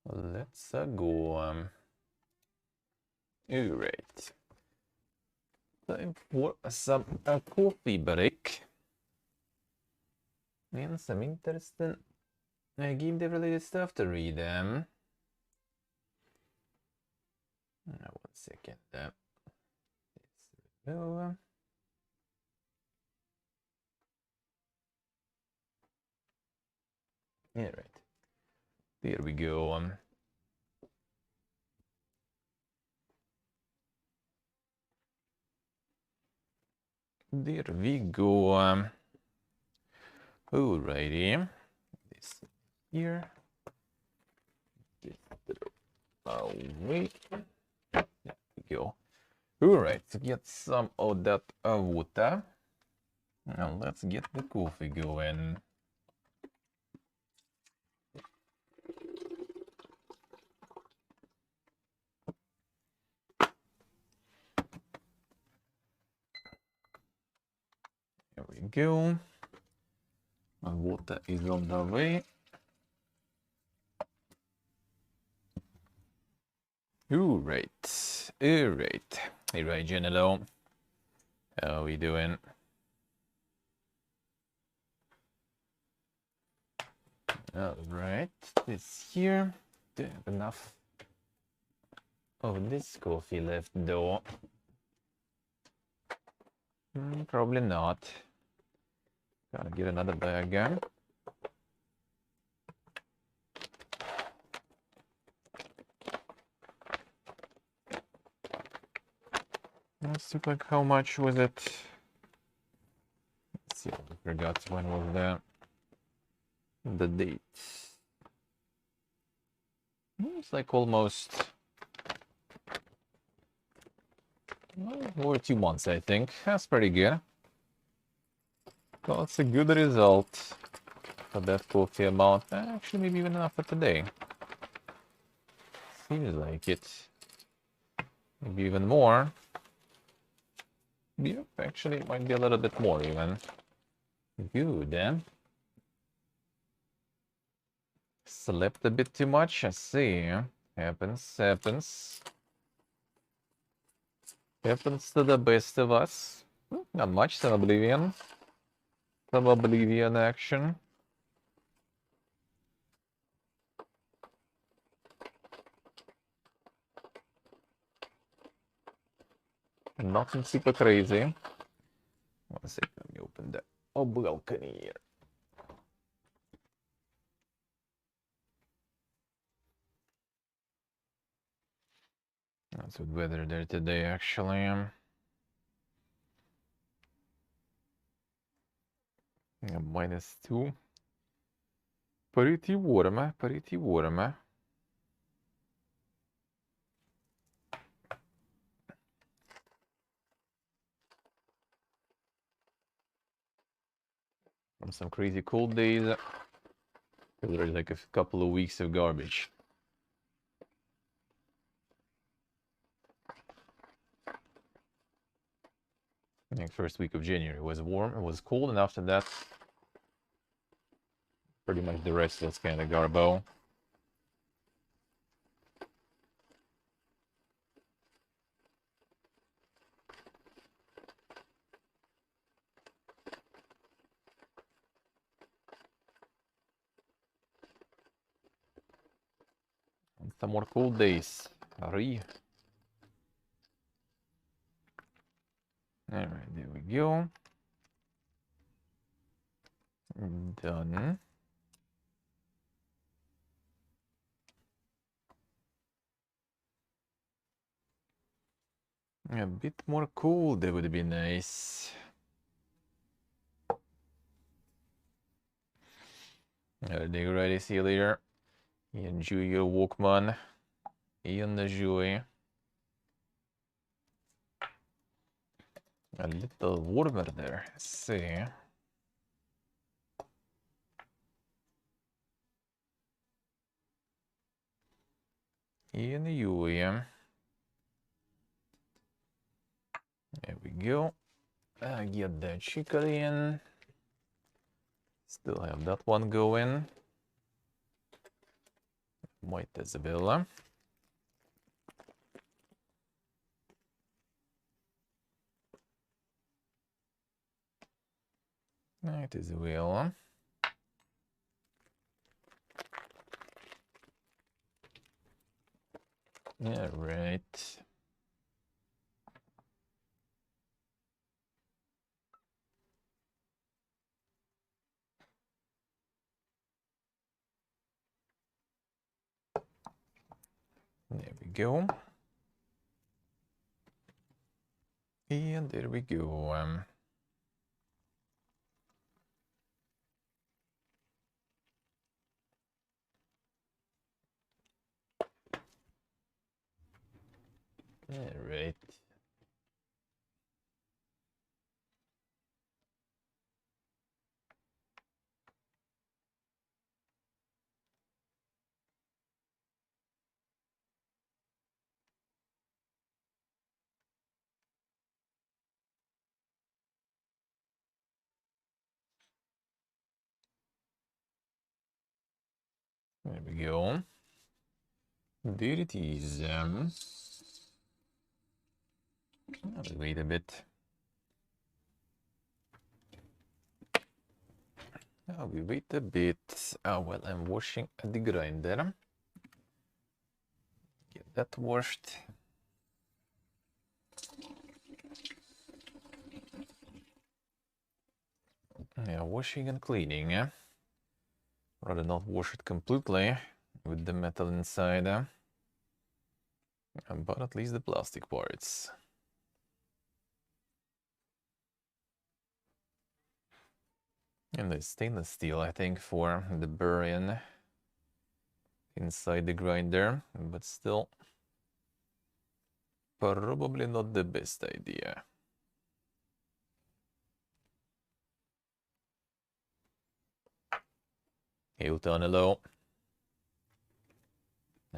Let's go. Alright. Time for some coffee break. And some interesting game dev related stuff to read. 1 second. Yeah, right. There we go. There we go. Alrighty. This here. This away. There we go. Alright, to get some of that water. Now let's get the coffee going. There we go. My water is on the way. Alright. Alright. Hey, right, Janelo. How are we doing? Alright. This here. Do you have enough of this coffee left, though? Probably not. Gotta get another bag again. Let's look like how much was it? Let's see, I forgot when was the date. It's like almost over 2 months, I think. That's pretty good. Well, it's a good result for that coffee amount. Actually, maybe even enough for today. Seems like it. Maybe even more. Yep, actually, it might be a little bit more even. Good, then. Slept a bit too much, I see. Happens. Happens to the best of us. Not much, some Oblivion. Some Oblivion action. Nothing super crazy. 1 second, let me open the balcony here. That's good weather there today, actually. Yeah, -2. Pretty warm, pretty warm. From some crazy cold days. There's like a couple of weeks of garbage. I think first week of January was warm, it was cold, and after that, pretty much the rest was kind of garbo. And some more cold days. Hurry. Alright, there we go. Done. A bit more cold, that would be nice. Dig ready, see you later. Enjoy your Walkman. Enjoy. A little warmer there. Let's see. Enjoy. There we go. Get that chicory in. Still have that one going. Might as well. Might as well. Yeah, right. There we go. And there we go. Yeah, right. There we go. There it is. I'll wait a bit. We wait a bit. Well, I'm washing the grinder. Get that washed. Yeah, washing and cleaning. Rather not wash it completely with the metal inside. But at least the plastic parts. And the stainless steel, I think, for the burying inside the grinder, but still probably not the best idea. Hilton, hello.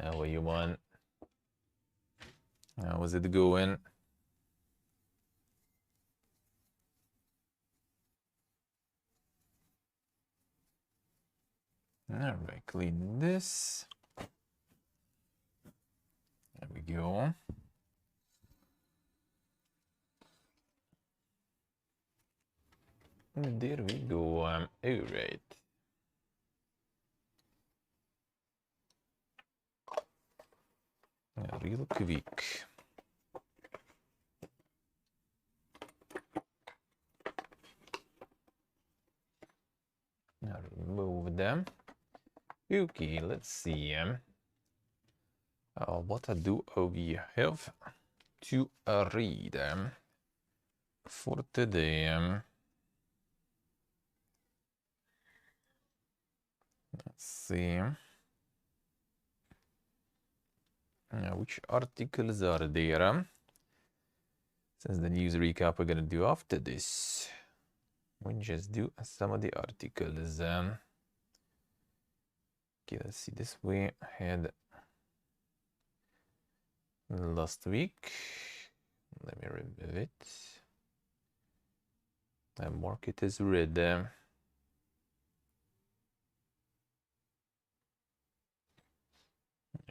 How are you, man? How's it going? Alright, clean this. There we go. And there we go. Alright. Real quick. Now remove them. Okay, let's see. What do we have to read for today? Let's see. Which articles are there? Since the news recap we're gonna do after this, we just do some of the articles. Okay, let's see. This we had last week. Let me remove it. The market is red. There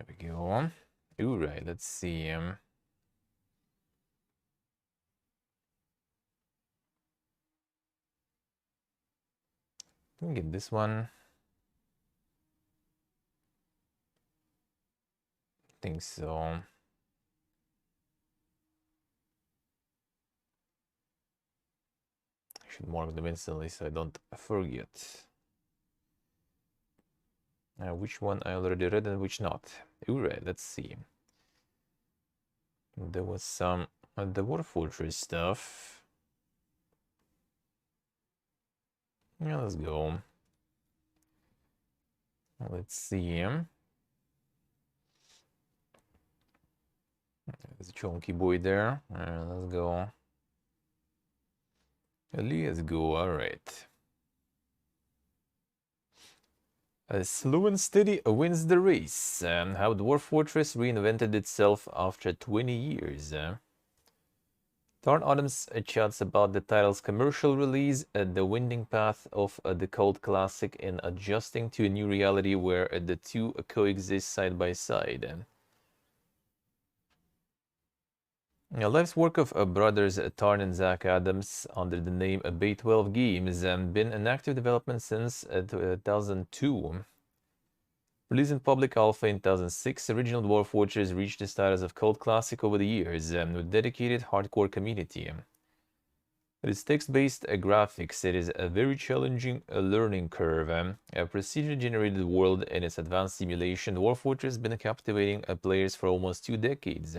we go. All right, let's see. Let me get this one. I think so. I should mark them instantly so I don't forget. Which one I already read and which not. Alright, let's see. There was some the War Fortress stuff. Yeah, let's go. Let's see. There's a chunky boy there. Let's go. Let's go, alright. Slow and steady wins the race. How Dwarf Fortress reinvented itself after 20 years. Tarn Adams chats about the title's commercial release, the winding path of the cult classic, and adjusting to a new reality where the two coexist side by side. Life's work of brothers Tarn and Zach Adams under the name Bay 12 Games and been in active development since 2002. Released in public alpha in 2006, original Dwarf Fortress reached the status of cult classic over the years with dedicated hardcore community. With its text-based graphics, it is a very challenging learning curve. A procedure-generated world and its advanced simulation, Dwarf Fortress has been captivating players for almost 2 decades.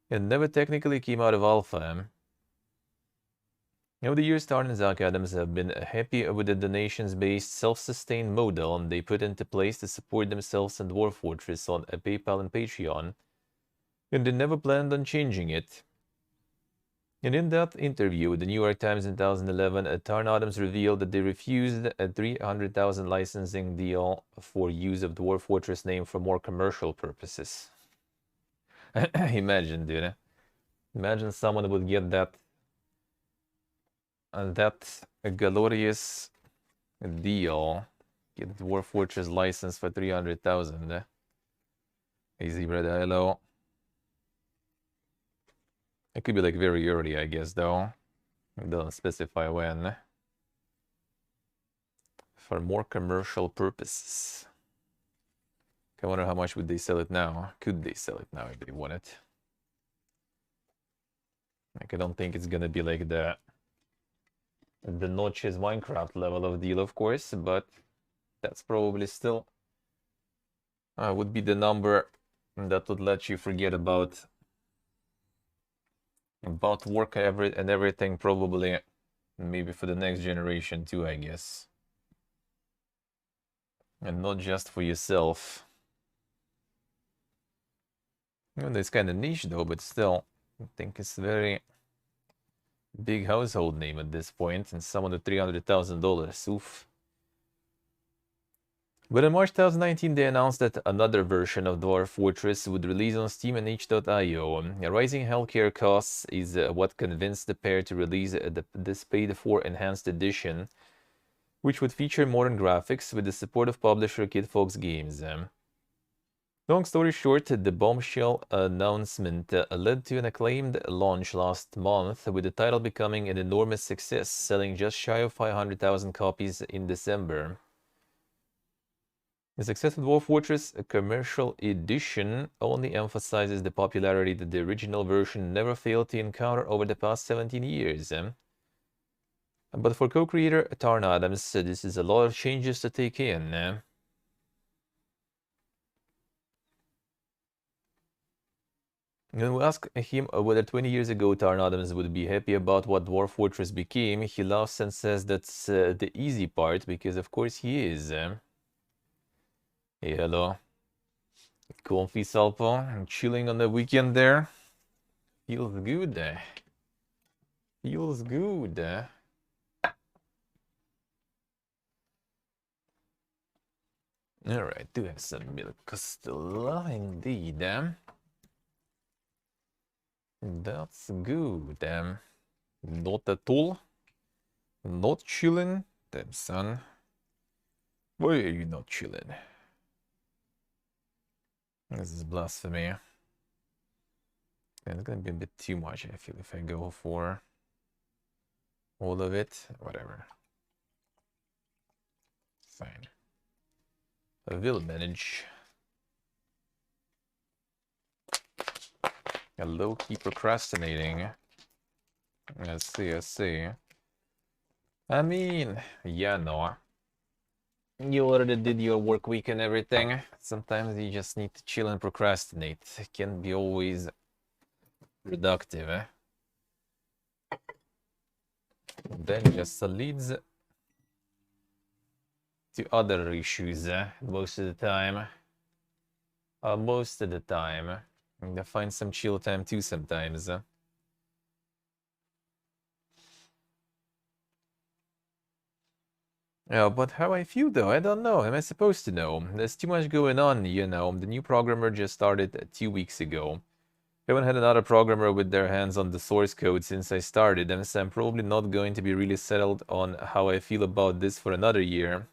It never technically came out of alpha. Over the years, Tarn and Zach Adams have been happy with the donations-based, self-sustained model they put into place to support themselves and Dwarf Fortress on PayPal and Patreon, and they never planned on changing it. And in that interview with the New York Times in 2011, Tarn Adams revealed that they refused a $300,000 licensing deal for use of Dwarf Fortress name for more commercial purposes. Imagine, dude. Imagine someone would get that glorious deal. Get the Dwarf Fortress license for $300,000. Easy, brother. Hello. It could be like very early, I guess, though. It doesn't specify when. For more commercial purposes. I wonder how much would they sell it now? Could they sell it now if they want it? Like, I don't think it's gonna be like the Notches Minecraft level of deal, of course, but that's probably still would be the number that would let you forget about work and everything, probably, maybe for the next generation too, I guess, and not just for yourself. It's kind of niche though, but still, I think it's very big household name at this point, and someone with $300,000. Oof. But in March 2019, they announced that another version of Dwarf Fortress would release on Steam and itch.io. Rising healthcare costs is what convinced the pair to release this paid-for enhanced edition, which would feature modern graphics with the support of publisher Kid Fox Games. Long story short, the bombshell announcement led to an acclaimed launch last month, with the title becoming an enormous success, selling just shy of 500,000 copies in December. The success of Dwarf Fortress Commercial Edition only emphasizes the popularity that the original version never failed to encounter over the past 17 years. But for co-creator Tarn Adams, this is a lot of changes to take in. When we asked him whether 20 years ago Tarn Adams would be happy about what Dwarf Fortress became, he laughs and says that's the easy part, because of course he is. Hey, hello. Comfy, Salpo. I'm chilling on the weekend there. Feels good. Feels good. Alright, do have some milk still, indeed. That's good. Not at all. Not chilling. Damn, son. Why are you not chilling? This is blasphemy. And it's gonna be a bit too much, I feel, if I go for all of it. Whatever. Fine. I will manage. A low-key procrastinating. I see, I see. I mean, yeah, no. You already did your work week and everything. Sometimes you just need to chill and procrastinate. It can be always productive, eh? Then just leads to other issues, most of the time. Most of the time. And I find some chill time too sometimes. Yeah, but how I feel though, I don't know. Am I supposed to know? There's too much going on, you know. The new programmer just started 2 weeks ago. Haven't had another programmer with their hands on the source code since I started, and so I'm probably not going to be really settled on how I feel about this for another year.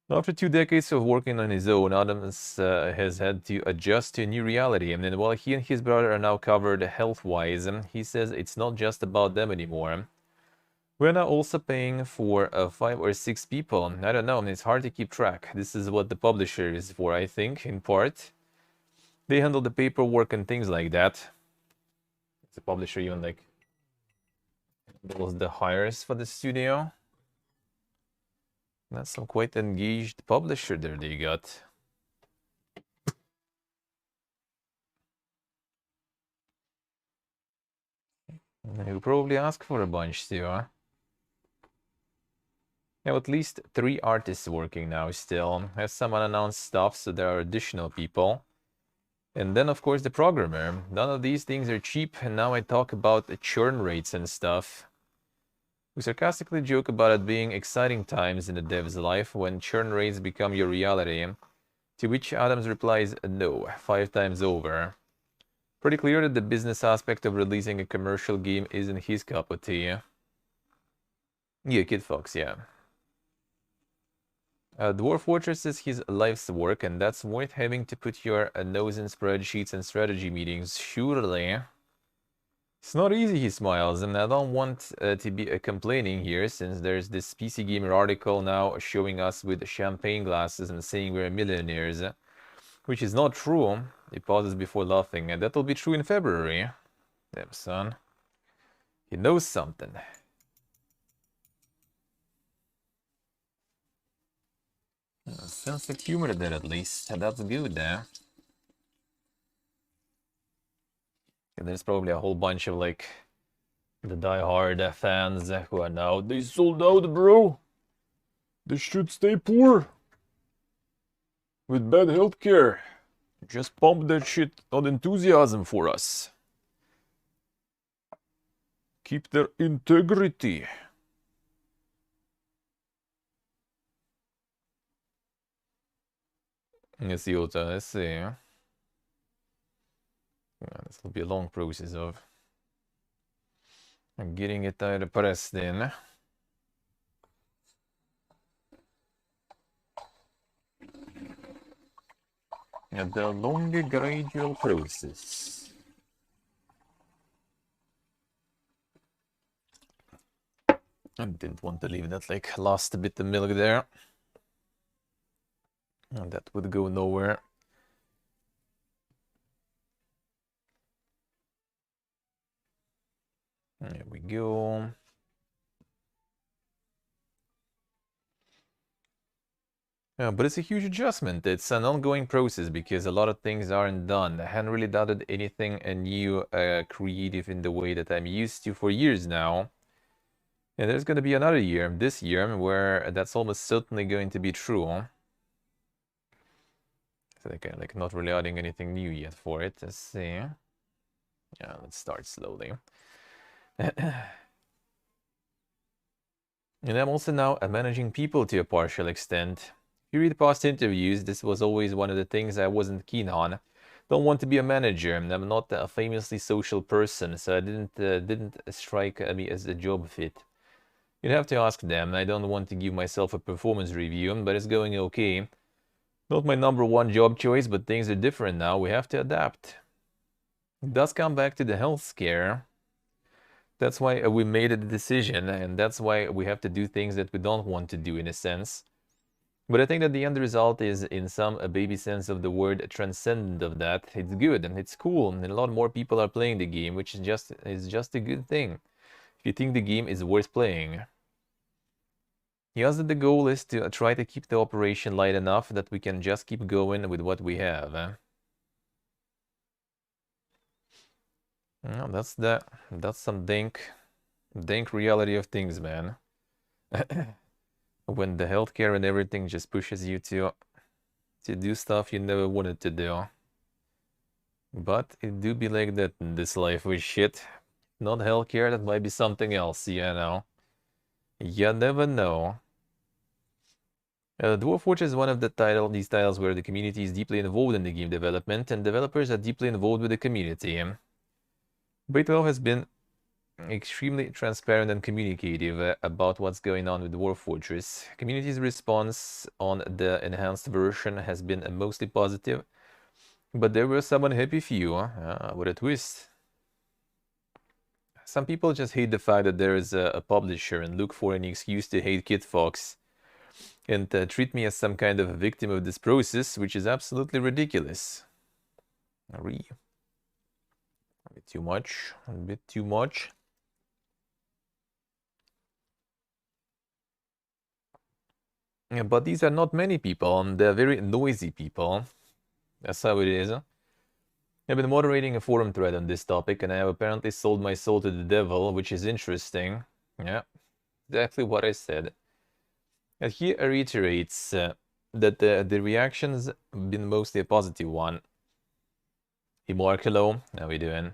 After 2 decades of working on his own, Adams has had to adjust to a new reality, and while he and his brother are now covered health-wise, he says it's not just about them anymore. We're now also paying for 5 or 6 people. I don't know, it's hard to keep track. This is what the publisher is for, I think, in part. They handle the paperwork and things like that. The publisher even like does the hires for the studio. That's some quite engaged publisher there they got. You probably ask for a bunch too, huh? Have at least 3 artists working now still. Have some unannounced stuff, so there are additional people. And then, of course, the programmer. None of these things are cheap, and now I talk about the churn rates and stuff. We sarcastically joke about it being exciting times in the dev's life when churn rates become your reality, to which Adams replies, no, 5 times over. Pretty clear that the business aspect of releasing a commercial game isn't his cup of tea. Yeah, Kid Fox, yeah. Dwarf Fortress is his life's work, and that's worth having to put your nose in spreadsheets and strategy meetings, surely. It's not easy, he smiles, and I don't want to be complaining here, since there's this PC Gamer article now showing us with champagne glasses and saying we're millionaires, which is not true. He pauses before laughing, and that'll be true in February. Damn, son. He knows something. Sense of humor there at least, and that's good, eh? And there's probably a whole bunch of like the die-hard fans who are now, they sold out, bro. They should stay poor with bad healthcare. Just pump that shit on enthusiasm for us. Keep their integrity. Let's see what I see. Yeah, this will be a long process of getting it pressed in. And the long gradual process. I didn't want to leave that like last bit of milk there. And that would go nowhere. There we go. Yeah, but it's a huge adjustment. It's an ongoing process because a lot of things aren't done. I haven't really done anything new, creative in the way that I'm used to for years now. And there's going to be another year, this year, where that's almost certainly going to be true. So like not really adding anything new yet for it. Let's see. Yeah, let's start slowly. And I'm also now managing people to a partial extent. If you read past interviews, this was always one of the things I wasn't keen on. Don't want to be a manager. I'm not a famously social person, so I didn't strike me as a job fit. You'd have to ask them. I don't want to give myself a performance review, but it's going okay. Not my #1 job choice, but things are different now. We have to adapt. It does come back to the health scare. That's why we made a decision, and that's why we have to do things that we don't want to do in a sense. But I think that the end result is, in some baby sense of the word, transcendent of that. It's good and it's cool, and a lot more people are playing the game, which is just a good thing. If you think the game is worth playing. Yes, the goal is to try to keep the operation light enough that we can just keep going with what we have. Well, that's some dank reality of things, man. When the healthcare and everything just pushes you to do stuff you never wanted to do. But it do be like that in this life with shit. Not healthcare, that might be something else, you know. You never know. Dwarf Fortress is one of these titles where the community is deeply involved in the game development and developers are deeply involved with the community. Bait12 has been extremely transparent and communicative about what's going on with Dwarf Fortress. Community's response on the enhanced version has been mostly positive, but there were some unhappy few. What a twist. Some people just hate the fact that there is a publisher and look for any excuse to hate Kid Fox and treat me as some kind of a victim of this process, which is absolutely ridiculous. A bit too much, a bit too much. Yeah, but these are not many people, and they're very noisy people. That's how it is. I've been moderating a forum thread on this topic, and I have apparently sold my soul to the devil, which is interesting. Yeah, exactly what I said. And he reiterates that the reaction's been mostly a positive one. Hello, how we doing?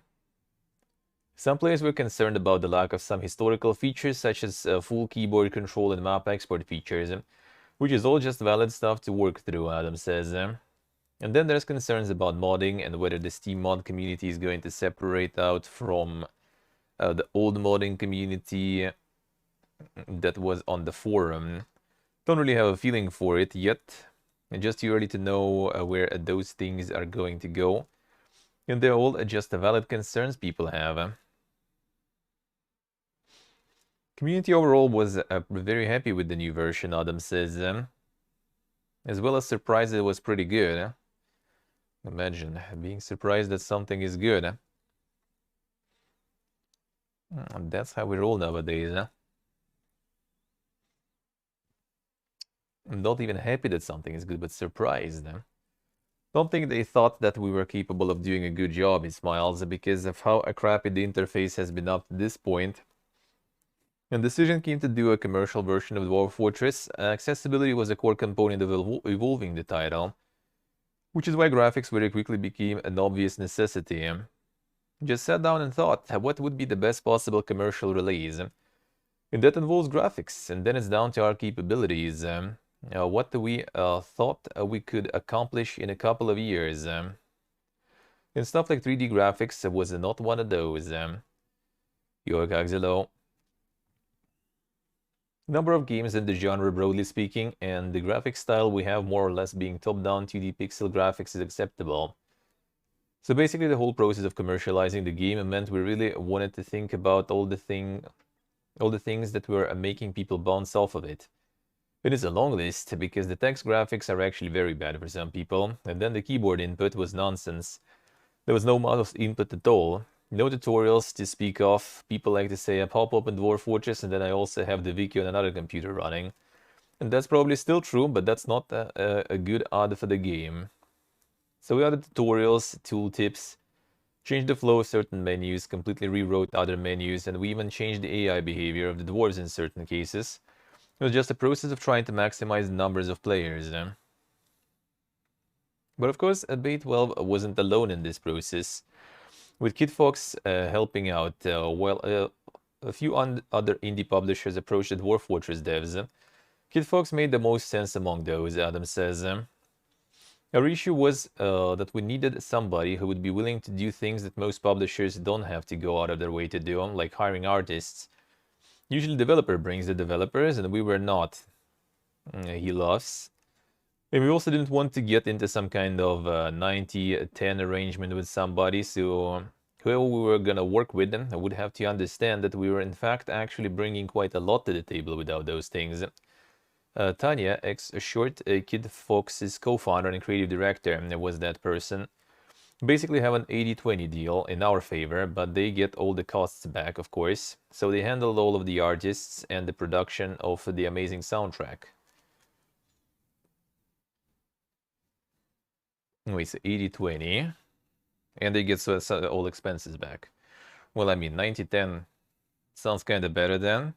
Some players were concerned about the lack of some historical features, such as full keyboard control and map export features, which is all just valid stuff to work through, Adam says. And then there's concerns about modding and whether the Steam mod community is going to separate out from the old modding community that was on the forum. Don't really have a feeling for it yet. And just too early to know where those things are going to go. And they're all just valid concerns people have. Community overall was very happy with the new version, Adam says. As well as surprised it was pretty good. Imagine being surprised that something is good. That's how we roll nowadays. I'm not even happy that something is good, but surprised. Don't think they thought that we were capable of doing a good job, he smiles, because of how crappy the interface has been up to this point. And the decision came to do a commercial version of Dwarf Fortress. Accessibility was a core component of evolving the title, which is why graphics very quickly became an obvious necessity. Just sat down and thought, what would be the best possible commercial release? And that involves graphics, and then it's down to our capabilities. What we thought we could accomplish in a couple of years. And stuff like 3D graphics was not one of those. Yo, Gaxilo. Number of games in the genre, broadly speaking, and the graphic style we have more or less being top-down 2D pixel graphics is acceptable. So basically the whole process of commercializing the game meant we really wanted to think about all the things that were making people bounce off of it. It is a long list, because the text graphics are actually very bad for some people, and then the keyboard input was nonsense. There was no mouse input at all. No tutorials to speak of. People like to say I pop open Dwarf Fortress and then I also have the wiki on another computer running. And that's probably still true, but that's not a good ad for the game. So we added tutorials, tooltips, changed the flow of certain menus, completely rewrote other menus, and we even changed the AI behavior of the dwarves in certain cases. It was just a process of trying to maximize the numbers of players. But of course, Bait12 wasn't alone in this process. With Kid Fox helping out, while a few other indie publishers approached the Dwarf Fortress devs, Kid Fox made the most sense among those, Adam says. Our issue was that we needed somebody who would be willing to do things that most publishers don't have to go out of their way to do, like hiring artists. Usually the developer brings the developers, and we were not. He laughs. And we also didn't want to get into some kind of 90-10 arrangement with somebody, so whoever we were gonna work with them would have to understand that we were in fact actually bringing quite a lot to the table without those things. Tanya, ex-short Kid Fox's co-founder and creative director, was that person. Basically have an 80-20 deal in our favor, but they get all the costs back, of course. So they handled all of the artists and the production of the amazing soundtrack. Wait, so 80-20, and they get all expenses back. Well, I mean, 90-10 sounds kind of better than,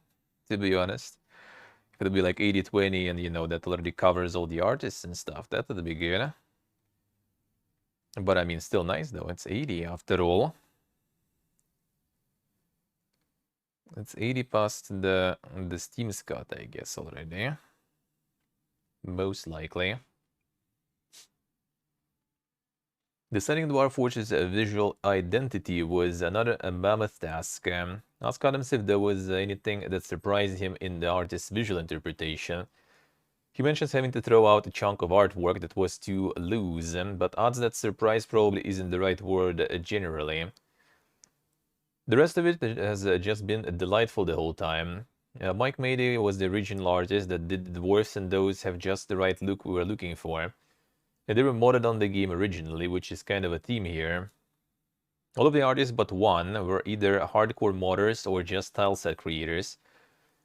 to be honest. If it'd be like 80-20 and, you know, that already covers all the artists and stuff, that would be good. But I mean, still nice though, it's 80 after all. It's 80 past the Steam cut, I guess, already. Most likely. Deciding Dwarf Forge's visual identity was another mammoth task. Ask Adams if there was anything that surprised him in the artist's visual interpretation. He mentions having to throw out a chunk of artwork that was too loose, but odds that surprise probably isn't the right word generally. The rest of it has just been delightful the whole time. Mike Mayday was the original artist that did the dwarfs, and those have just the right look we were looking for. And they were modded on the game originally, which is kind of a theme here. All of the artists but one were either hardcore modders or just tileset creators,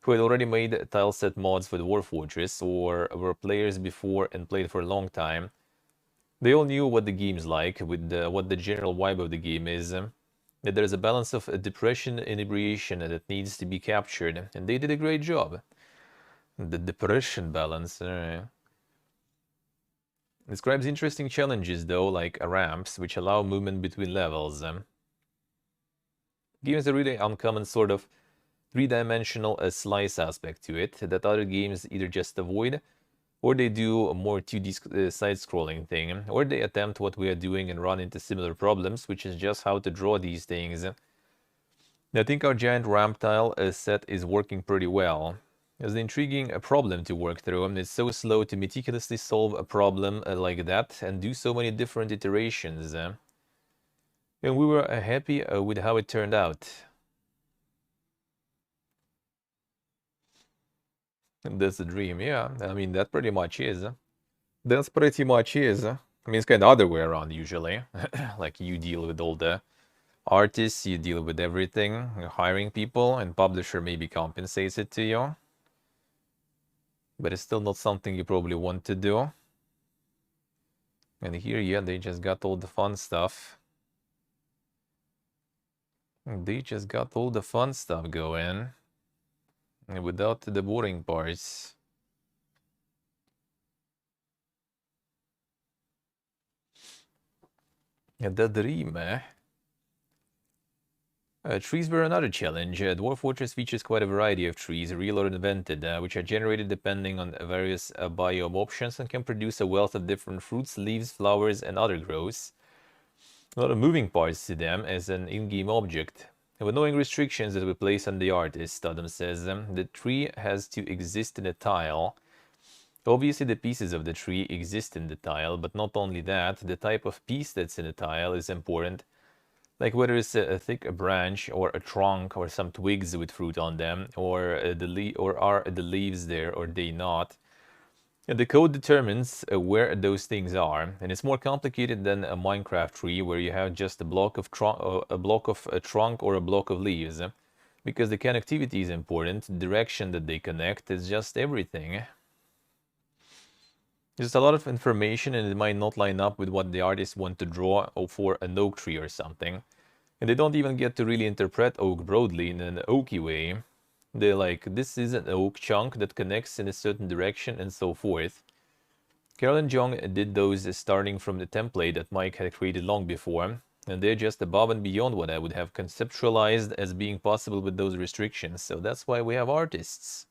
who had already made tileset mods for the Dwarf Fortress, or were players before and played for a long time. They all knew what the game's like, with what the general vibe of the game is, that there is a balance of depression and inebriation that needs to be captured, and they did a great job. The depression balance. Describes interesting challenges though, like ramps, which allow movement between levels. Games a really uncommon sort of three-dimensional slice aspect to it that other games either just avoid, or they do a more 2D side-scrolling thing, or they attempt what we are doing and run into similar problems, which is just how to draw these things. I think our giant ramp tile set is working pretty well. It's an intriguing problem to work through, and it's so slow to meticulously solve a problem like that and do so many different iterations. And we were happy with how it turned out. That's a dream, yeah. I mean, that pretty much is. That's pretty much is. I mean, it's kind of other way around usually. Like you deal with all the artists, you deal with everything, you're hiring people, and publisher maybe compensates it to you. But it's still not something you probably want to do. And here, yeah, they just got all the fun stuff. They just got all the fun stuff going. And without the boring parts. The dream, eh? Trees were another challenge. Dwarf Fortress features quite a variety of trees, real or invented, which are generated depending on various biome options and can produce a wealth of different fruits, leaves, flowers, and other growths. A lot of moving parts to them as an in-game object. With knowing restrictions that we place on the artist, Adam says, the tree has to exist in a tile. Obviously, the pieces of the tree exist in the tile, but not only that, the type of piece that's in the tile is important. Like whether it's a thick branch or a trunk or some twigs with fruit on them, or are the leaves there or they not. And the code determines where those things are, and it's more complicated than a Minecraft tree where you have just a block of a trunk or a block of leaves, because the connectivity is important. The direction that they connect is just everything. There's a lot of information, and it might not line up with what the artists want to draw for an oak tree or something. And they don't even get to really interpret oak broadly in an oaky way. They're like, this is an oak chunk that connects in a certain direction and so forth. Carol and Jong did those starting from the template that Mike had created long before, and they're just above and beyond what I would have conceptualized as being possible with those restrictions, so that's why we have artists.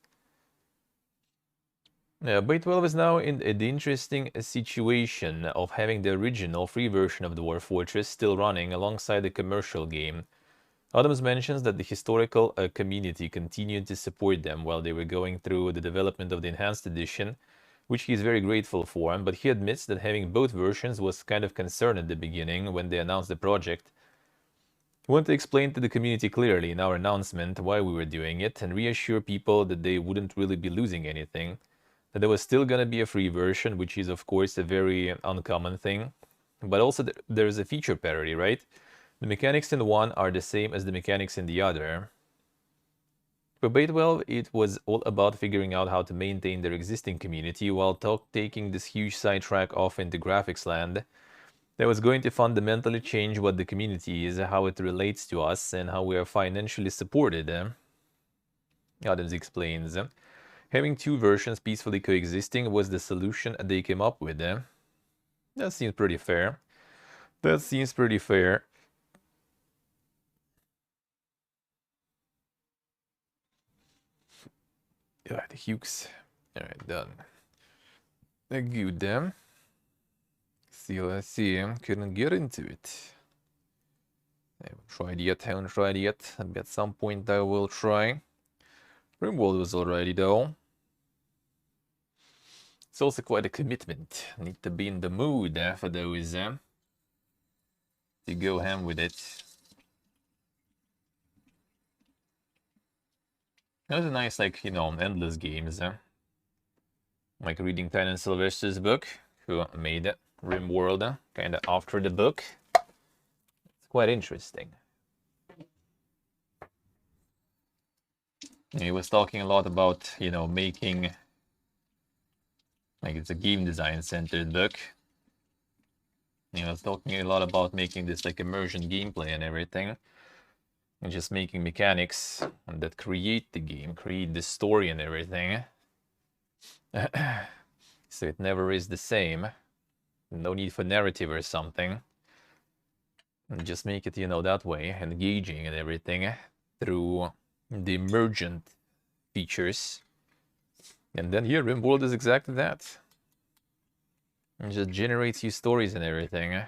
Bay 12 is now in the interesting situation of having the original free version of Dwarf Fortress still running alongside the commercial game. Adams mentions that the historical community continued to support them while they were going through the development of the enhanced edition, which he is very grateful for, but he admits that having both versions was kind of concern at the beginning when they announced the project. We want to explain to the community clearly in our announcement why we were doing it and reassure people that they wouldn't really be losing anything, that there was still going to be a free version, which is of course a very uncommon thing, but also there's a feature parity, right? The mechanics in one are the same as the mechanics in the other. For Bay 12, it was all about figuring out how to maintain their existing community while taking this huge sidetrack off into graphics land that was going to fundamentally change what the community is, how it relates to us, and how we are financially supported. Adams explains. Having two versions peacefully coexisting was the solution they came up with. That seems pretty fair. That seems pretty fair. Yeah, the Hukes. Alright, done. Good, then. See, let's see. Couldn't get into it. I haven't tried yet. Maybe at some point I will try. RimWorld was already though. It's also quite a commitment. Need to be in the mood for those to go ham with it. Those are nice, like, you know, endless games. Like reading Tynan Sylvester's book, who made RimWorld kind of after the book. It's quite interesting. He was talking a lot about, you know, making, like, it's a game design centered book. He was talking a lot about making this like immersion gameplay and everything. And just making mechanics that create the game, create the story and everything. So it never is the same. No need for narrative or something. And just make it, you know, that way, engaging and everything through the emergent features. And then here, RimWorld is exactly that. It just generates you stories and everything. You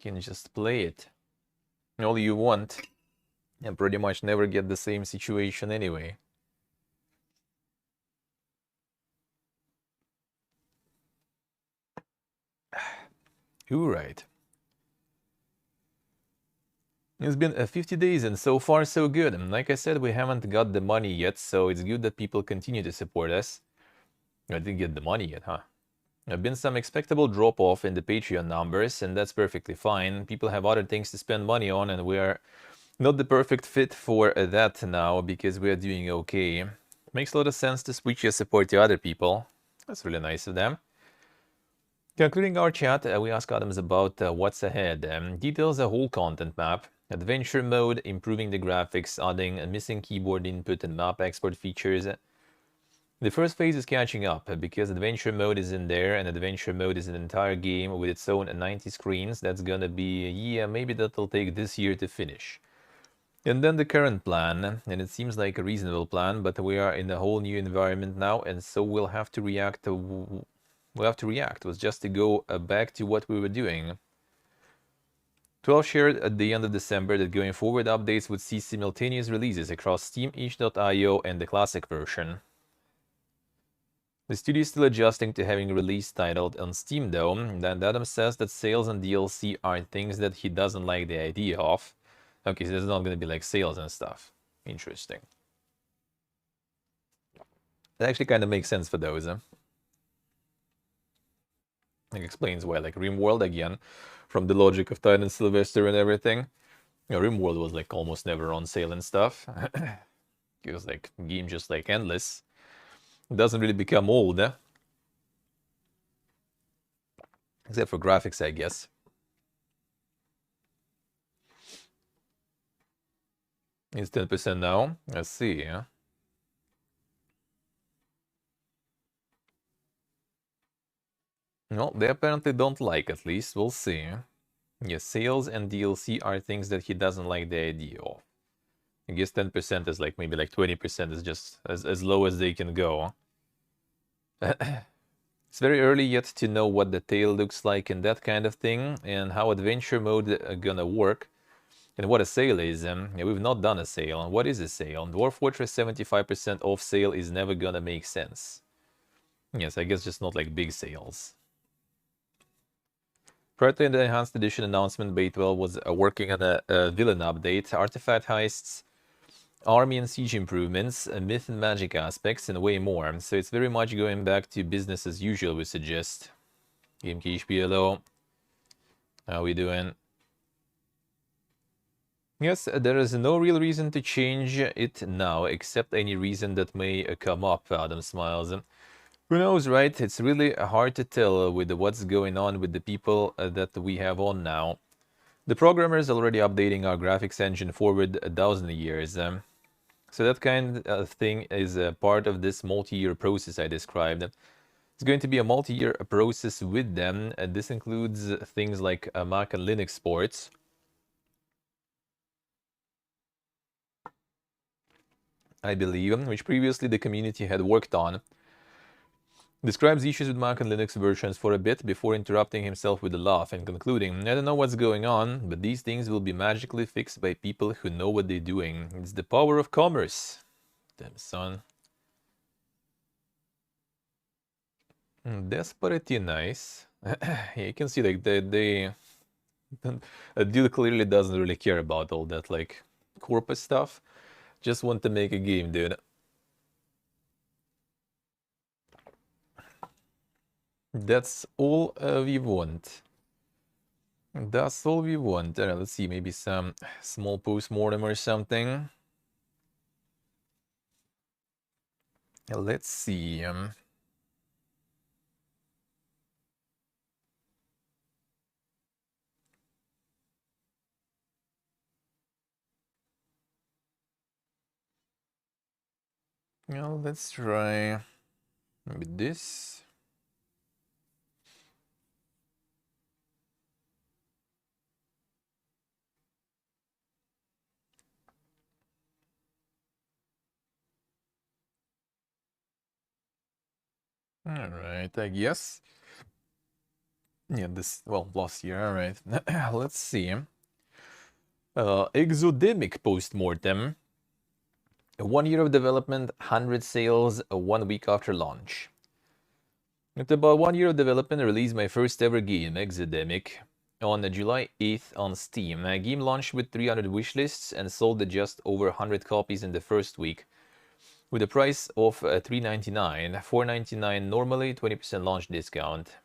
can just play it all you want and pretty much never get the same situation anyway. Alright. It's been 50 days and so far so good. And like I said, we haven't got the money yet, so it's good that people continue to support us. I didn't get the money yet, huh? There have been some expectable drop-off in the Patreon numbers, and that's perfectly fine. People have other things to spend money on, and we are not the perfect fit for that now, because we are doing okay. Makes a lot of sense to switch your support to other people. That's really nice of them. Concluding our chat, we ask Adams about what's ahead. Details a whole content map. Adventure mode, improving the graphics, adding a missing keyboard input and map export features. The first phase is catching up, because adventure mode is in there, and adventure mode is an entire game with its own 90 screens. That's gonna be, yeah, maybe that'll take this year to finish. And then the current plan, and it seems like a reasonable plan, but we are in a whole new environment now, and so we'll have to react. It was just to go back to what we were doing. 12 shared at the end of December that going forward updates would see simultaneous releases across Steam, itch.io, and the classic version. The studio is still adjusting to having release titled on Steam though, and Adam says that sales and DLC are things that he doesn't like the idea of. Okay, so there's not going to be like sales and stuff. Interesting. That actually kind of makes sense for those, huh? It explains why, like, RimWorld, again, from the logic of Titan Sylvester and everything. You know, RimWorld was, like, almost never on sale and stuff. It was, like, game just, like, endless. It doesn't really become old, eh? Except for graphics, I guess. It's 10% now. Let's see, yeah. No, they apparently don't like, at least. We'll see. Yes, sales and DLC are things that he doesn't like the idea of. I guess 10% is like, maybe like 20% is just as low as they can go. It's very early yet to know what the tail looks like and that kind of thing, and how adventure mode gonna work, and what a sale is. Yeah, we've not done a sale. What is a sale? Dwarf Fortress 75% off sale is never gonna make sense. Yes, I guess just not like big sales. Prior to the Enhanced Edition announcement, Bay12 was working on a villain update, artifact heists, army and siege improvements, myth and magic aspects, and way more. So it's very much going back to business as usual, we suggest. GameKey HPLO. How we doing? Yes, there is no real reason to change it now, except any reason that may come up, Adam smiles. Who knows, right? It's really hard to tell with what's going on with the people that we have on now. The programmer is already updating our graphics engine forward 1,000 years. So that kind of thing is a part of this multi-year process I described. It's going to be a multi-year process with them. This includes things like Mac and Linux ports. I believe, which previously the community had worked on, describes issues with Mac and Linux versions for a bit before interrupting himself with a laugh and concluding, I don't know what's going on, but these things will be magically fixed by people who know what they're doing. It's the power of commerce. Damn, son. That's pretty nice. Yeah, you can see like they a dude clearly doesn't really care about all that like corporate stuff. Just want to make a game, dude. That's all we want. That's all we want. Let's see, maybe some small post-mortem or something. Let's see. Let's try maybe this. All right, I guess. Yeah, this, well, last year, all right. Let's see. Exodemic postmortem. 1 year of development, 100 sales, 1 week after launch. After about 1 year of development, I released my first ever game, Exodemic, on July 8th on Steam. The game launched with 300 wishlists and sold just over 100 copies in the first week, with a price of $3.99, $4.99 normally, 20% launch discount.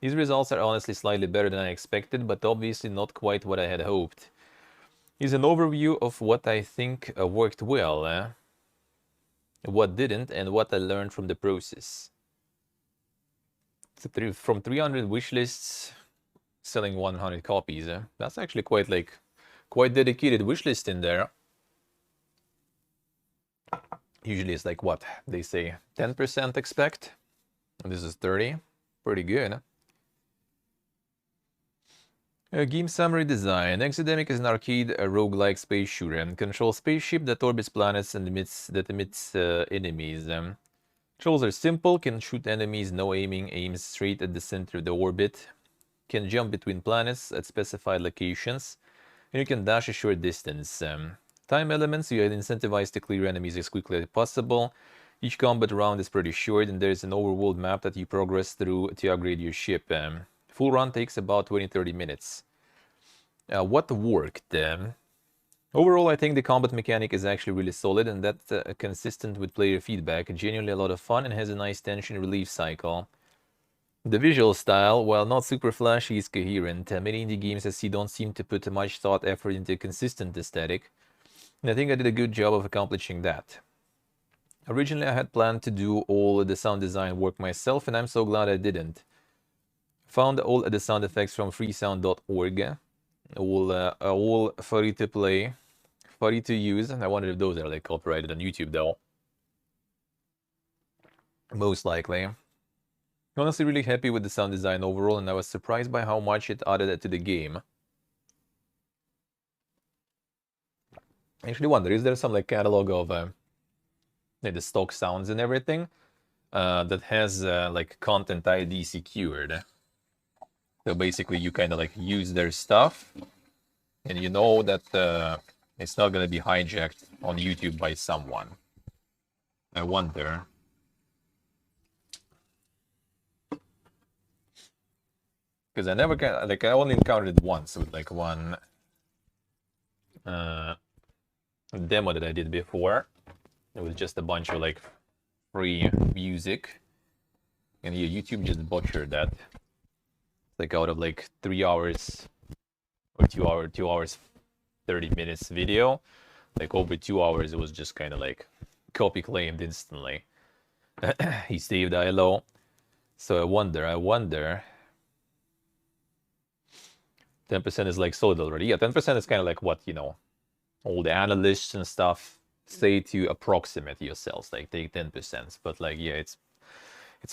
These results are honestly slightly better than I expected, but obviously not quite what I had hoped. Here's an overview of what I think worked well, what didn't, and what I learned from the process. So from 300 wishlists, selling 100 copies. That's actually quite dedicated wishlist in there. Usually it's like what they say, 10% expect. And this is 30. Pretty good. Game summary design. Exodemic is an arcade roguelike space shooter and controls spaceship that orbits planets and emits enemies. Controls are simple, can shoot enemies, no aiming, aims straight at the center of the orbit, can jump between planets at specified locations, and you can dash a short distance. Time elements, you are incentivized to clear enemies as quickly as possible. Each combat round is pretty short, and there is an overworld map that you progress through to upgrade your ship. Full run takes about 20-30 minutes. What worked? Overall, I think the combat mechanic is actually really solid, and that's consistent with player feedback. Genuinely a lot of fun and has a nice tension relief cycle. The visual style, while not super flashy, is coherent. Many indie games I see don't seem to put much thought effort into a consistent aesthetic, and I think I did a good job of accomplishing that. Originally, I had planned to do all the sound design work myself, and I'm so glad I didn't. Found all the sound effects from freesound.org, all free to play, free to use. I wonder if those are like copyrighted on YouTube though. Most likely. Honestly, really happy with the sound design overall, and I was surprised by how much it added to the game. I actually wonder, is there some like catalog of the stock sounds and everything that has like content ID secured? So basically, you kind of like use their stuff, and you know that it's not going to be hijacked on YouTube by someone. I wonder. Because I never like I only encountered it once with like one demo that I did before. It was just a bunch of like free music, and yeah, YouTube just butchered that. Like out of like 3 hours or 2 hours 30 minutes video, like over 2 hours it was just kind of like copy claimed instantly. He saved ILO. So I wonder 10% is like solid already. Yeah, 10% is kind of like what, you know, all the analysts and stuff say to approximate yourselves, like take 10%. But like, yeah, it's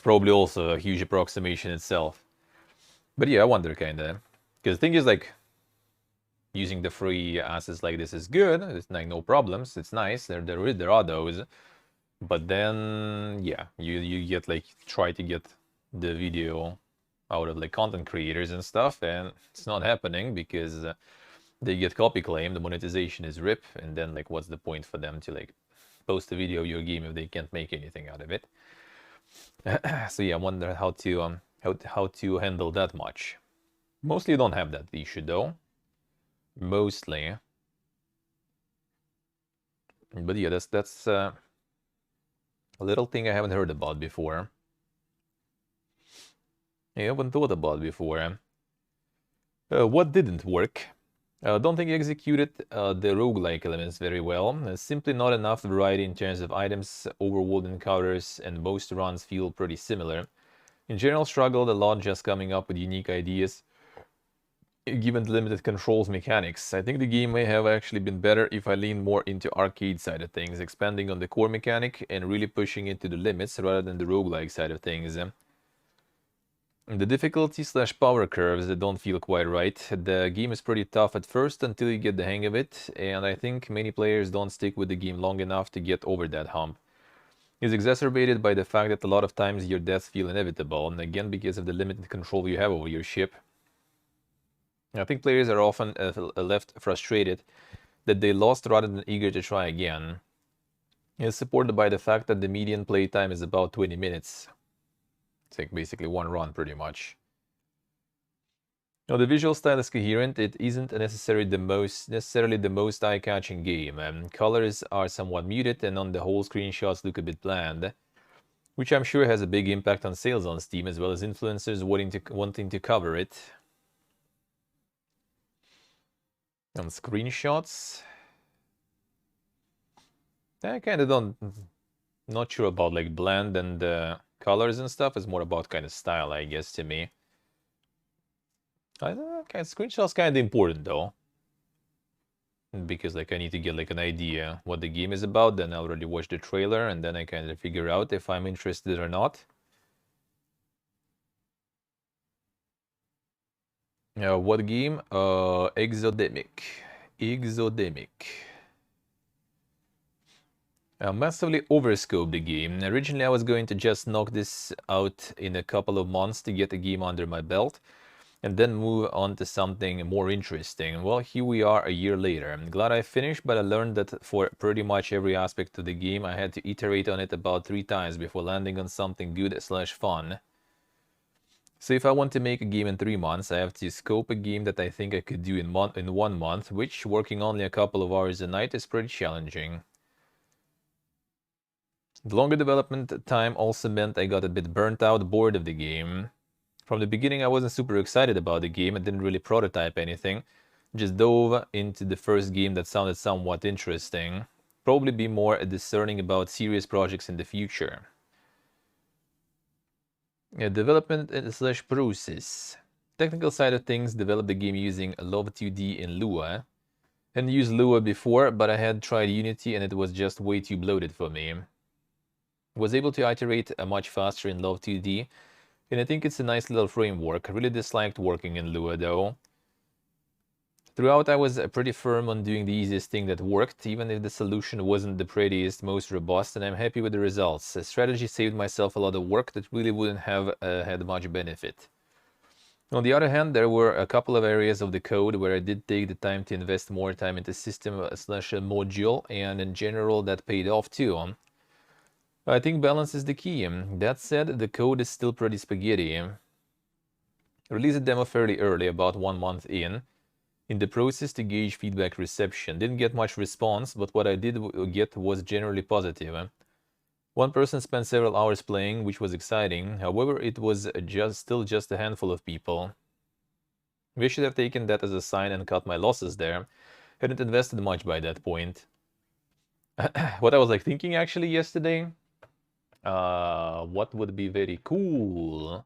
probably also a huge approximation itself. But yeah, I wonder kind of, because the thing is like, using the free assets like this is good. It's like no problems. It's nice. There are those. But then, yeah, you get like try to get the video out of like content creators and stuff, and it's not happening because they get copy claim, the monetization is RIP, and then like what's the point for them to like post a video of your game if they can't make anything out of it? So yeah, I wonder how to handle that much. Mostly you don't have that issue though. Mostly. But yeah, that's a little thing I haven't heard about before. I haven't thought about before. What didn't work? Don't think he executed the roguelike elements very well. Simply not enough variety in terms of items, overworld encounters, and most runs feel pretty similar. In general, struggled a lot just coming up with unique ideas, given the limited controls mechanics. I think the game may have actually been better if I leaned more into arcade side of things, expanding on the core mechanic and really pushing it to the limits rather than the roguelike side of things. The difficulty/power curves that don't feel quite right. The game is pretty tough at first until you get the hang of it, and I think many players don't stick with the game long enough to get over that hump. It's exacerbated by the fact that a lot of times your deaths feel inevitable, and again because of the limited control you have over your ship. I think players are often left frustrated that they lost rather than eager to try again. It's supported by the fact that the median playtime is about 20 minutes. It's like basically one run, pretty much. Now, the visual style is coherent. It isn't necessarily the most eye-catching game. Colors are somewhat muted, and on the whole, screenshots look a bit bland, which I'm sure has a big impact on sales on Steam, as well as influencers wanting to cover it. On screenshots, I kind of not sure about like bland and colors and stuff. It's more about kind of style, I guess, to me. I don't know, screenshots kind of important though, because like I need to get like an idea what the game is about. Then I already watch the trailer, and then I kind of figure out if I'm interested or not. What game? Exodemic. Massively overscoped the game. Originally I was going to just knock this out in a couple of months to get the game under my belt, and then move on to something more interesting. Well, here we are a year later. I'm glad I finished, but I learned that for pretty much every aspect of the game I had to iterate on it about 3 times before landing on something good/fun. So if I want to make a game in 3 months, I have to scope a game that I think I could do in 1 month, which, working only a couple of hours a night, is pretty challenging. The longer development time also meant I got a bit burnt out, bored of the game. From the beginning I wasn't super excited about the game. I didn't really prototype anything. Just dove into the first game that sounded somewhat interesting. Probably be more discerning about serious projects in the future. Development/process. Technical side of things, developed the game using Love 2D in Lua. Hadn't used Lua before, but I had tried Unity and it was just way too bloated for me. Was able to iterate much faster in Love 2D, and I think it's a nice little framework. I really disliked working in Lua though. Throughout I was pretty firm on doing the easiest thing that worked, even if the solution wasn't the prettiest, most robust, and I'm happy with the results. The strategy saved myself a lot of work that really wouldn't have had much benefit. On the other hand, there were a couple of areas of the code where I did take the time to invest more time into system/module, and in general that paid off too. I think balance is the key. That said, the code is still pretty spaghetti. Released a demo fairly early, about 1 month in the process to gauge feedback reception. Didn't get much response, but what I did get was generally positive. One person spent several hours playing, which was exciting. However, it was still just a handful of people. We should have taken that as a sign and cut my losses there. Hadn't invested much by that point. What I was like thinking actually yesterday, what would be very cool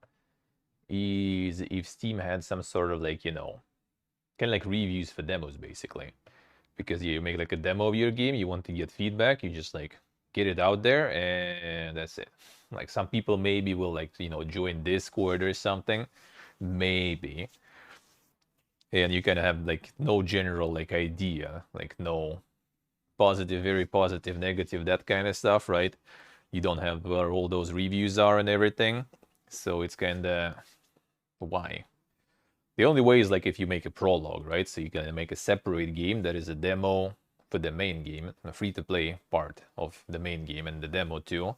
is if Steam had some sort of like, you know, kind of like reviews for demos basically. Because you make like a demo of your game, you want to get feedback, you just like get it out there and that's it. Like some people maybe will like, you know, join Discord or something. Maybe. and you kind of have like no general like idea, like no positive, very positive, negative, that kind of stuff, right? You don't have where all those reviews are and everything, so it's kind of why. The only way is like if you make a prologue, right? So you can make a separate game that is a demo for the main game, a free-to-play part of the main game and the demo too.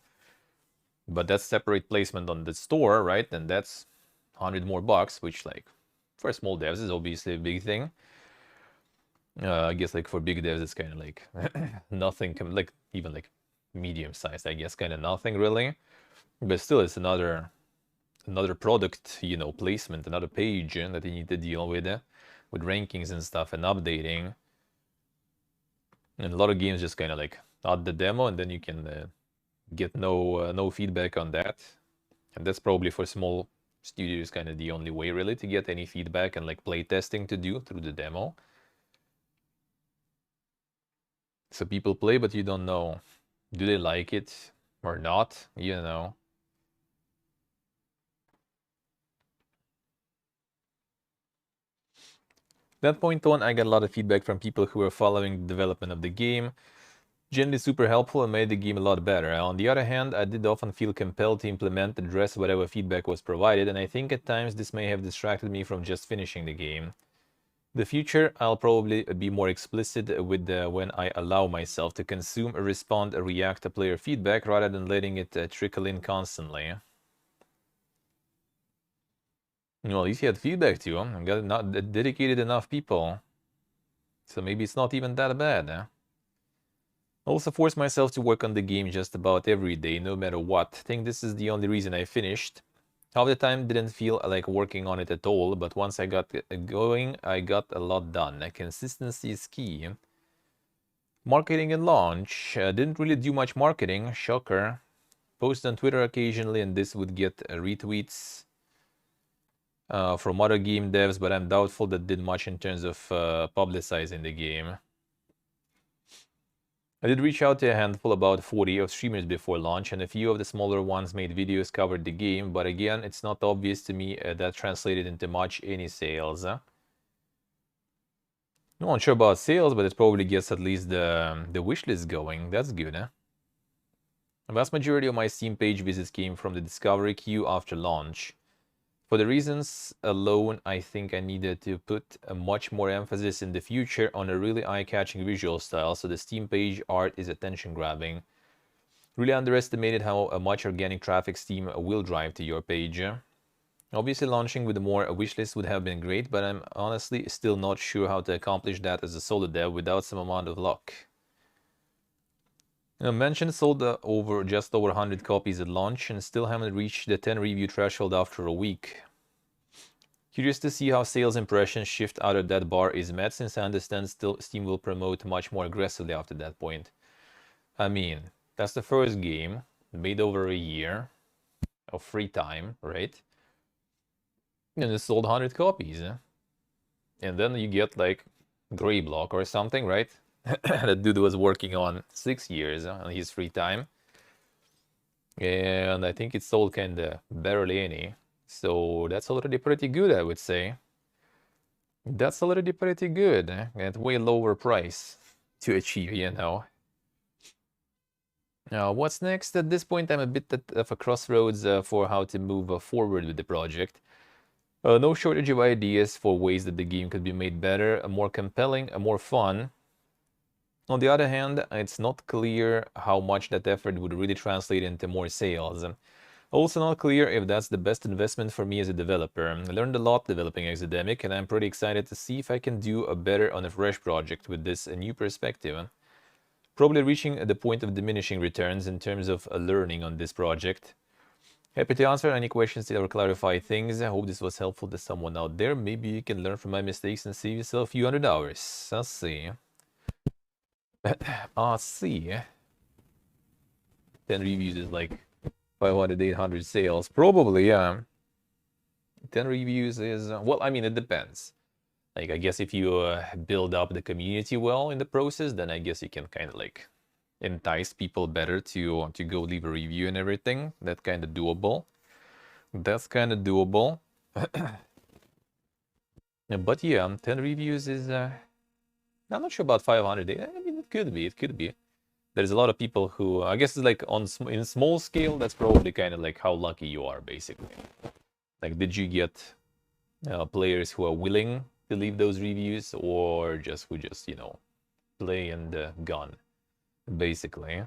But that's separate placement on the store, right? And that's 100 more bucks, which like for small devs is obviously a big thing. I guess like for big devs it's kind of like nothing, like even like medium sized, I guess, kind of nothing really. But still, it's another product, you know, placement, another page that you need to deal with rankings and stuff and updating. And a lot of games just kind of like add the demo and then you can get no feedback on that. And that's probably for small studios kind of the only way really to get any feedback and like play testing to do through the demo. So people play, but you don't know, do they like it or not, you know. That point on, I got a lot of feedback from people who were following the development of the game. Generally super helpful and made the game a lot better. On the other hand, I did often feel compelled to implement and address whatever feedback was provided, and I think at times this may have distracted me from just finishing the game. The future, I'll probably be more explicit with when I allow myself to consume, respond, react to player feedback rather than letting it trickle in constantly. Well, at least you had feedback too. I got not dedicated enough people. So maybe it's not even that bad. I also force myself to work on the game just about every day, no matter what. I think this is the only reason I finished. Half the time didn't feel like working on it at all, but once I got going, I got a lot done. Consistency is key. Marketing and launch. Didn't really do much marketing, shocker. Post on Twitter occasionally and this would get retweets from other game devs, but I'm doubtful that did much in terms of publicizing the game. I did reach out to a handful, about 40 of streamers before launch, and a few of the smaller ones made videos covered the game, but again, it's not obvious to me that translated into much any sales. No, I'm not sure about sales, but it probably gets at least the wishlist going. That's good, huh? The vast majority of my Steam page visits came from the discovery queue after launch. For the reasons alone, I think I needed to put a much more emphasis in the future on a really eye-catching visual style, so the Steam page art is attention-grabbing. Really underestimated how much organic traffic Steam will drive to your page. Obviously launching with a more wishlist would have been great, but I'm honestly still not sure how to accomplish that as a solo dev without some amount of luck. Mentioned sold just over 100 copies at launch and still haven't reached the 10 review threshold after a week. Curious to see how sales impressions shift after that bar is met, since I understand Steam will promote much more aggressively after that point. I mean, that's the first game, made over a year of free time, right? And it sold 100 copies. And then you get like Grey Block or something, right? That dude was working on 6 years on his free time. And I think it sold kinda barely any. So that's already pretty good, I would say. That's already pretty good at way lower price to achieve, you know. Now, what's next? At this point, I'm a bit of a crossroads for how to move forward with the project. No shortage of ideas for ways that the game could be made better, more compelling, more fun. On the other hand, it's not clear how much that effort would really translate into more sales. Also not clear if that's the best investment for me as a developer. I learned a lot developing Academic, and I'm pretty excited to see if I can do a better on a fresh project with this new perspective. Probably reaching the point of diminishing returns in terms of learning on this project. Happy to answer any questions or clarify things. I hope this was helpful to someone out there. Maybe you can learn from my mistakes and save yourself a few $100. I'll see. I'll see. 10 reviews is like 500, 800 sales. Probably, yeah. 10 reviews is... well, I mean, it depends. Like, I guess if you build up the community well in the process, then I guess you can kind of like entice people better to go leave a review and everything. That's kind of doable. That's kind of doable. But yeah, 10 reviews is... I'm not sure about 500. I mean, it could be, it could be. There's a lot of people who... I guess it's like in small scale, that's probably kind of like how lucky you are, basically. Like, did you get players who are willing to leave those reviews, or just who just, you know, play and gun, basically.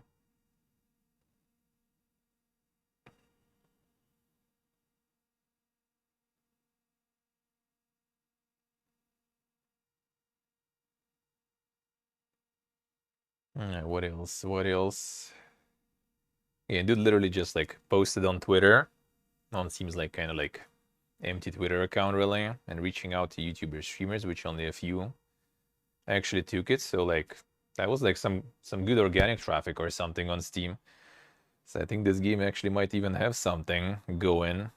What else? What else? Yeah, dude literally just like posted on Twitter. On seems like kind of like empty Twitter account really, and reaching out to YouTubers, streamers, which only a few actually took it. So like that was like some good organic traffic or something on Steam. So I think this game actually might even have something going.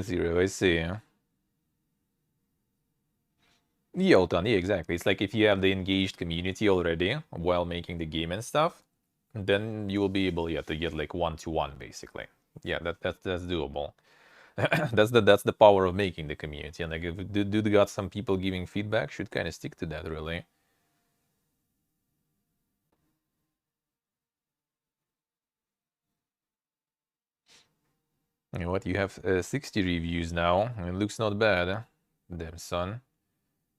Zero, I see. Yeah, Otan, yeah, exactly. It's like if you have the engaged community already while making the game and stuff, then you will be able, yeah, to get like 1-to-1 basically. Yeah, that's doable. That's the power of making the community. And like if dude got some people giving feedback, should kind of stick to that really. You know what? You have 60 reviews now. It looks not bad. Damn son.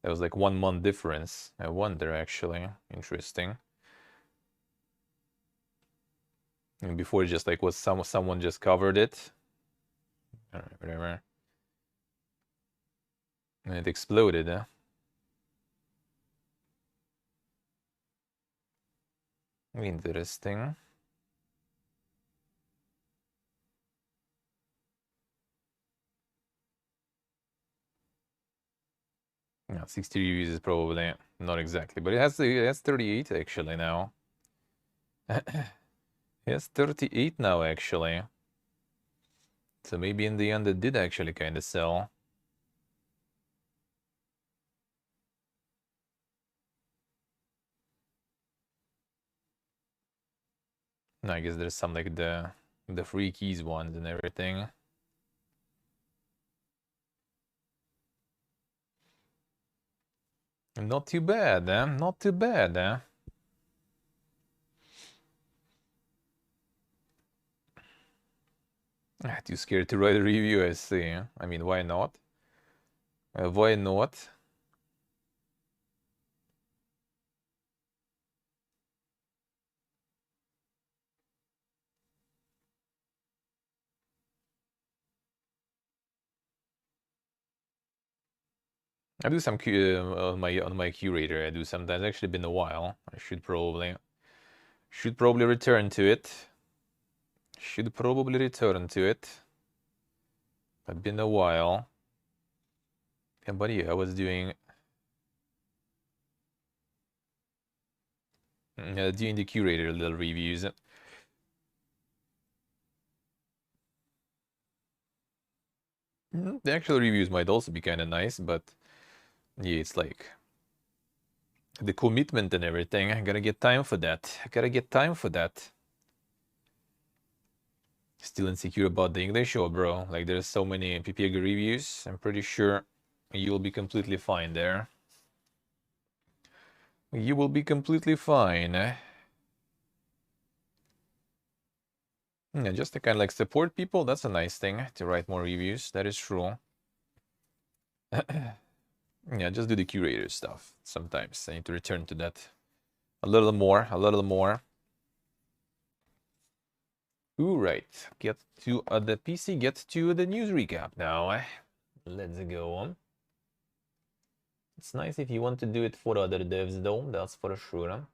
That was like 1 month difference. I wonder actually. Interesting. And before it just like was someone just covered it. Alright, whatever. And it exploded, huh? Interesting. Yeah, 60 reviews is probably not exactly, but it has 38 actually now. It has 38 now actually. So maybe in the end it did actually kind of sell. I guess there's some like the free keys ones and everything. Not too bad, eh? Not too bad, eh? Too scared to write a review, I see. I mean, why not? Why not? I do some on my curator. I do sometimes. Actually, been a while. I should probably return to it. Should probably return to it. It's been a while. Yeah, but yeah, I was doing doing the curator little reviews. The actual reviews might also be kind of nice, but yeah, it's like the commitment and everything. I gotta get time for that. I gotta get time for that. Still insecure about the English show, bro. Like, there's so many PPG reviews. I'm pretty sure you'll be completely fine there. You will be completely fine. Yeah, just to kind of like support people, that's a nice thing, to write more reviews. That is true. Yeah, just do the curator stuff sometimes. I need to return to that a little more, a little more. All right, get to the PC, get to the news recap now. Let's go. It's nice if you want to do it for other devs though, that's for sure.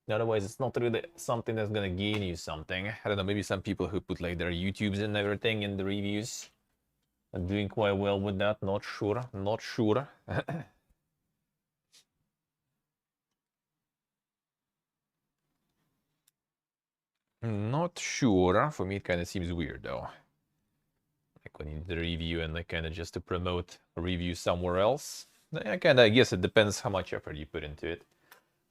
Otherwise, it's not really something that's gonna gain you something. I don't know, maybe some people who put like their YouTubes and everything in the reviews are doing quite well with that. Not sure, not sure. Not sure. For me, it kind of seems weird though. Like when you do the review and like kind of just to promote a review somewhere else. I guess it depends how much effort you put into it.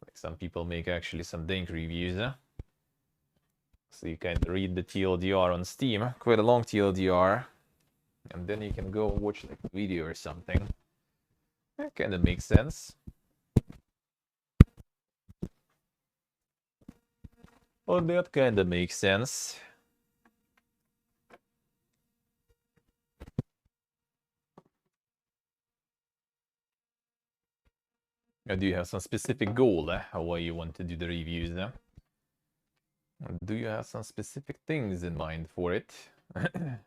Like some people make actually some dank reviews. So you kind of read the TLDR on Steam, quite a long TLDR, and then you can go watch like a video or something. That kind of makes sense. Well, that kind of makes sense. Do you have some specific goal why you want to do the reviews? Do you have some specific things in mind for it?